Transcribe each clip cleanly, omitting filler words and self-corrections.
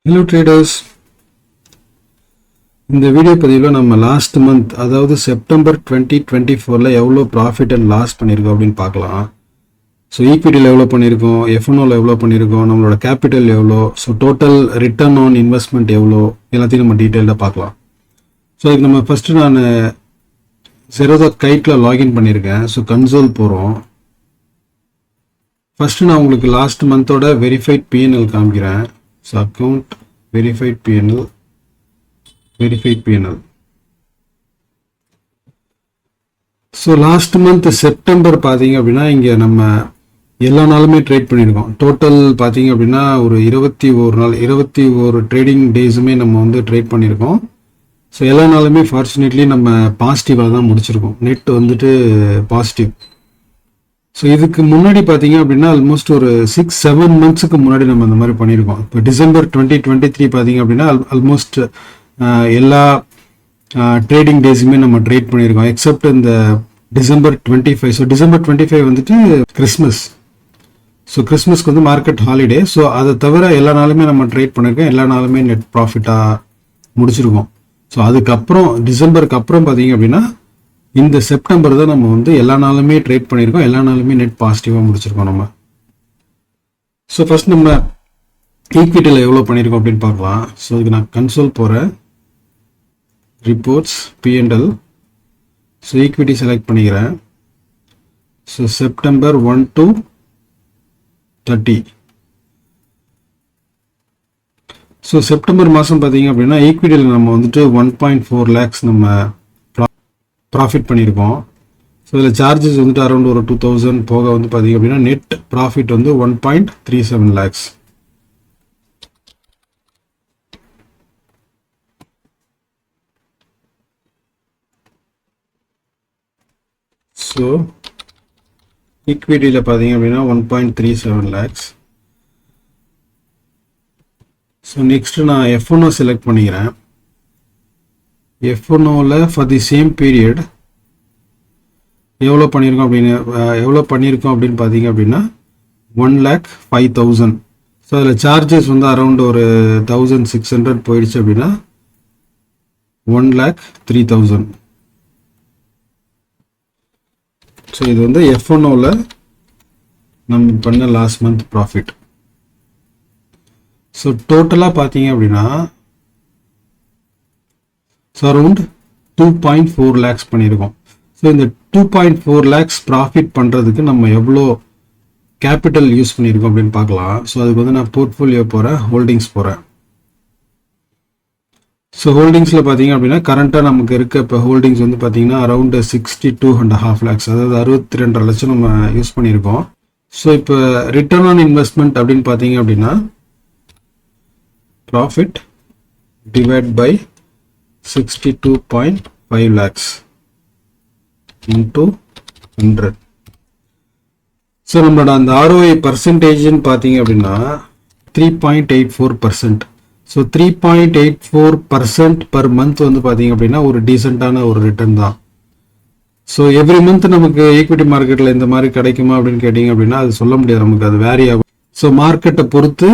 Hello traders, இந்த video பதிவில் நம்ம லாஸ்ட் மந்த் அதாவது செப்டம்பர் 2024 எவ்வளோ ப்ராஃபிட் அண்ட் லாஸ் பண்ணியிருக்கோம் அப்படின்னு பார்க்கலாம். ஸோ ஈக்விட்டியில் எவ்வளோ பண்ணியிருக்கோம், எஃப்என்ஓவில் எவ்வளோ பண்ணியிருக்கோம், நம்மளோட கேபிட்டல் எவ்வளோ, so total return on investment எவ்வளோ, எல்லாத்தையும் நம்ம டீட்டெயில்டாக பார்க்கலாம். ஸோ அதுக்கு நம்ம ஃபஸ்ட்டு நான் ஜெரோதா கைட்டில் லாகின் பண்ணியிருக்கேன். ஸோ கன்சோல் போகிறோம். ஃபஸ்ட்டு நான் உங்களுக்கு லாஸ்ட் மந்தோட வெரிஃபைட் பிஎன்எல் காமிக்கிறேன். So account verified PNL. So last month September பார்த்தீங்க அப்படின்னா இங்கே நம்ம எல்லா நாளுமே ட்ரேட் பண்ணியிருக்கோம். டோட்டல் பார்த்தீங்க அப்படின்னா ஒரு 21 ட்ரேடிங் டேஸுமே நம்ம வந்து ட்ரேட் பண்ணியிருக்கோம். ஸோ எல்லா நாளுமே ஃபார்ச்சுனேட்லி நம்ம பாசிட்டிவாக தான் முடிச்சிருக்கோம். நெட் வந்துட்டு பாசிட்டிவ். ஸோ இதுக்கு முன்னாடி பார்த்தீங்க அப்படின்னா ஆல்மோஸ்ட் ஒரு 6-7 மந்த்ஸுக்கு முன்னாடி நம்ம இந்த மாதிரி பண்ணியிருக்கோம். இப்போ டிசம்பர் 2023 பார்த்தீங்க அப்படின்னா ஆல்மோஸ்ட் எல்லா ட்ரேடிங் டேஸுமே நம்ம ட்ரேட் பண்ணியிருக்கோம் எக்ஸப்ட் இந்த டிசம்பர் 25. ஸோ டிசம்பர் 25 வந்துட்டு கிறிஸ்மஸ். ஸோ கிறிஸ்மஸ்க்கு வந்து மார்க்கெட் ஹாலிடே. ஸோ அதை தவிர எல்லா நாளுமே நம்ம ட்ரேட் பண்ணியிருக்கோம். எல்லா நாளுமே நெட் ப்ராஃபிட்டாக முடிச்சிருக்கோம். ஸோ அதுக்கப்புறம் டிசம்பருக்கு அப்புறம் பார்த்தீங்க அப்படின்னா இந்த செப்டம்பர் தான் நம்ம வந்து எல்லா நாளுமே ட்ரேட் பண்ணியிருக்கோம். எல்லா நாளுமே நெட் பாசிட்டிவாக முடிச்சிருக்கோம் நம்ம. ஸோ ஃபர்ஸ்ட் நம்ம ஈக்விட்டியில் எவ்வளோ பண்ணியிருக்கோம் அப்படின்னு பார்க்கலாம். ஸோ இதுக்கு நான் கன்சோல் போகிறேன். Reports PNL. So equity select பண்ணிக்கிறேன். So September 1 to 30. So September மாதம் பார்த்தீங்க அப்படின்னா ஈக்விட்டியில் நம்ம வந்துட்டு 1.4 lakhs நம்ம ப்ராஃபிட் பண்ணியிருக்கோம். ஸோ இதில் சார்ஜஸ் வந்துட்டு அரௌண்ட் ஒரு 2000 போக வந்து பார்த்தீங்க அப்படின்னா நெட் ப்ராஃபிட் வந்து 1.37 lakhs. ஸோ ஈக்விட்டியில் பார்த்தீங்க அப்படின்னா 1.37 lakhs. ஸோ நெக்ஸ்ட்டு நான் எஃப்என்ஓ செலக்ட் பண்ணிக்கிறேன். எஃப்என்ஓவில் ஃபார் தி சேம் பீரியட் எவ்வளோ பண்ணியிருக்கோம் அப்படின்னு பார்த்தீங்க அப்படின்னா 1,05,000. ஸோ அதில் சார்ஜஸ் வந்து அரௌண்ட் ஒரு 1,600 போயிடுச்சு அப்படின்னா 1,03,000. ஸோ இது வந்து எஃப்என்ஓவில் நம்ம பண்ண லாஸ்ட் மந்த் ப்ராஃபிட். ஸோ டோட்டலாக பார்த்தீங்க அப்படின்னா ஸோ அரௌண்ட் 2.4 lakhs பண்ணியிருக்கோம். ஸோ இந்த 2.4 lakhs ப்ராஃபிட் பண்ணுறதுக்கு நம்ம எவ்வளோ கேபிட்டல் யூஸ் பண்ணியிருக்கோம் அப்படின்னு பார்க்கலாம். ஸோ அதுக்கு வந்து நான் போர்ட்ஃபோலியோ போகிறேன், ஹோல்டிங்ஸ் போகிறேன். ஸோ ஹோல்டிங்ஸில் பார்த்தீங்க அப்படின்னா கரண்ட்டாக நமக்கு இருக்க இப்போ ஹோல்டிங்ஸ் வந்து பார்த்தீங்கன்னா அரௌண்ட் 62.5 lakhs, அதாவது 62.5 லட்சம் நம்ம யூஸ் பண்ணியிருக்கோம். ஸோ இப்போ ரிட்டர்ன் ஆன் இன்வெஸ்ட்மெண்ட் அப்படின்னு பார்த்தீங்க அப்படின்னா profit divide by 62.5 lakhs into 100. So நம்மளோட அந்த ROI பர்சன்டேஜ்னு பார்த்தீங்க அப்படின்னா 3.84%. ஸோ 3.84% பர் மந்த் வந்து பார்த்தீங்க அப்படின்னா ஒரு டீசெண்டான ஒரு ரிட்டர்ன் தான். ஸோ எவ்ரி மந்த் நமக்கு ஈக்விட்டி மார்க்கெட்டில் இந்த மாதிரி கிடைக்குமா அப்படின்னு கேட்டிங்க அப்படின்னா அது சொல்ல முடியாது, நமக்கு அது வேரி ஆகும். ஸோ மார்க்கெட்டை பொறுத்து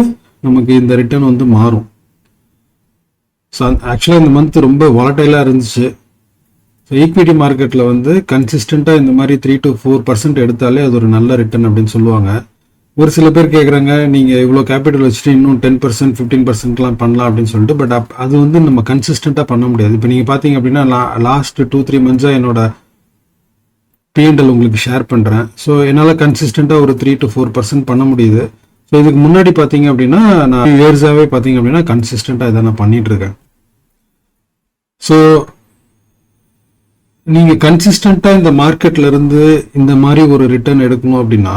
நமக்கு இந்த ரிட்டர்ன் வந்து மாறும். ஸோ ஆக்சுவலாக இந்த மந்த் ரொம்ப வாலட்டைலாக இருந்துச்சு. ஸோ ஈக்விட்டி மார்க்கெட்டில் வந்து கன்சிஸ்டண்ட்டாக இந்த மாதிரி 3 to 4% எடுத்தாலே அது ஒரு நல்ல ரிட்டர்ன் அப்படின்னு சொல்லுவாங்க. ஒரு சில பேர் கேட்குறாங்க நீங்கள் இவ்வளோ கேபிட்டல் வச்சுட்டு இன்னும் 10% 15%லாம் பண்ணலாம் அப்படின்னு சொல்லிட்டு. பட் அது வந்து நம்ம கன்சிஸ்டண்ட்டாக பண்ண முடியாது. இப்போ நீங்கள் பார்த்தீங்க அப்படின்னா லாஸ்ட் 2-3 மந்த்ஸாக என்னோட பிஎன்எல் உங்களுக்கு ஷேர் பண்ணுறேன். ஸோ என்னால் கன்சிஸ்டண்ட்டாக ஒரு 3 to 4% பண்ண முடியுது. ஸோ இதுக்கு முன்னாடி பார்த்தீங்க அப்படின்னா நான் இயர்ஸாகவே பார்த்தீங்க அப்படின்னா கன்சிஸ்டண்ட்டாக இதை நான் பண்ணிட்டு இருக்கேன். ஸோ நீங்கள் கன்சிஸ்டண்ட்டாக இந்த மார்க்கெட்ல இருந்து இந்த மாதிரி ஒரு ரிட்டர்ன் எடுக்கணும் அப்படின்னா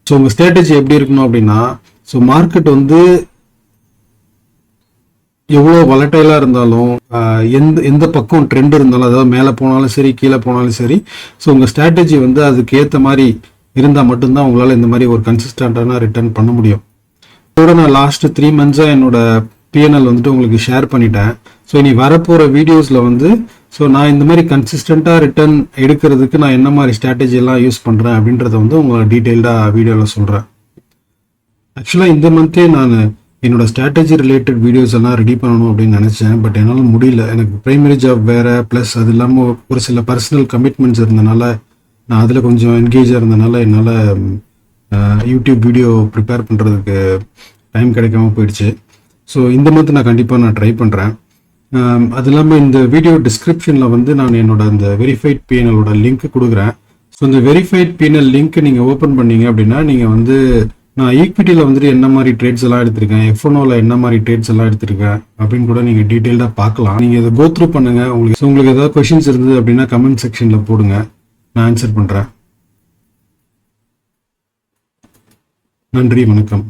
ஸோ உங்கள் ஸ்ட்ராட்டஜி எப்படி இருக்கணும் அப்படின்னா ஸோ மார்க்கெட் வந்து எவ்வளோ வலட்டைலாக இருந்தாலும் எந்த பக்கம் ட்ரெண்ட் இருந்தாலும், அதாவது மேலே போனாலும் சரி கீழே போனாலும் சரி, ஸோ உங்கள் ஸ்ட்ராட்டஜி வந்து அதுக்கு ஏற்ற மாதிரி இருந்தால் மட்டும்தான் உங்களால் இந்த மாதிரி ஒரு கன்சிஸ்டண்டான ரிட்டர்ன் பண்ண முடியும். இதோட நான் லாஸ்ட் 3 மந்த்ஸாக என்னோட பிஎன்எல் வந்துட்டு உங்களுக்கு ஷேர் பண்ணிட்டேன். ஸோ இனி வரப்போகிற வீடியோஸில் வந்து ஸோ நான் இந்த மாதிரி கன்சிஸ்டண்ட்டாக ரிட்டர்ன் எடுக்கிறதுக்கு நான் என்ன மாதிரி ஸ்ட்ராட்டஜி எல்லாம் யூஸ் பண்ணுறேன் அப்படின்றத வந்து உங்களை டீட்டெயில்டாக வீடியோவில் சொல்கிறேன். ஆக்சுவலாக இந்த மந்தே நான் என்னோட ஸ்ட்ராட்டஜி ரிலேட்டட் வீடியோஸ் எல்லாம் ரெடி பண்ணணும் அப்படின்னு நினச்சேன். பட் என்னால் முடியல. எனக்கு ப்ரைமரி ஜாப் வேறு, ப்ளஸ் அது இல்லாமல் ஒரு சில பர்சனல் கமிட்மெண்ட்ஸ் இருந்தனால நான் அதில் கொஞ்சம் என்கேஜாக இருந்தனால என்னால் யூடியூப் வீடியோ ப்ரிப்பேர் பண்ணுறதுக்கு டைம் கிடைக்காம போயிடுச்சு. ஸோ இந்த மந்த் நான் கண்டிப்பாக ட்ரை பண்ணுறேன். அது இல்லாமல் இந்த வீடியோ டிஸ்கிரிப்ஷனில் வந்து நான் என்னோட அந்த வெரிஃபைட் பிஎன்எலோட லிங்க் கொடுக்குறேன். ஸோ இந்த வெரிஃபைட் பிஎன்எல் லிங்க் நீங்கள் ஓப்பன் பண்ணீங்க அப்படின்னா நீங்கள் வந்து நான் ஈக்விட்டியில் வந்துட்டு என்ன மாதிரி ட்ரேட்ஸ் எல்லாம் எடுத்திருக்கேன், எஃப்என்ஓவில் என்ன மாதிரி ட்ரேட்ஸ் எல்லாம் எடுத்திருக்கேன் அப்படின்னு கூட நீங்கள் டீட்டெயில்டாக பார்க்கலாம். நீங்கள் இதை கோ த்ரூ பண்ணுங்கள். உங்களுக்கு ஏதாவது கொஷின்ஸ் இருந்தது அப்படின்னா கமெண்ட் செக்ஷனில் போடுங்க, நான் ஆன்சர் பண்ணுறேன். நன்றி, வணக்கம்.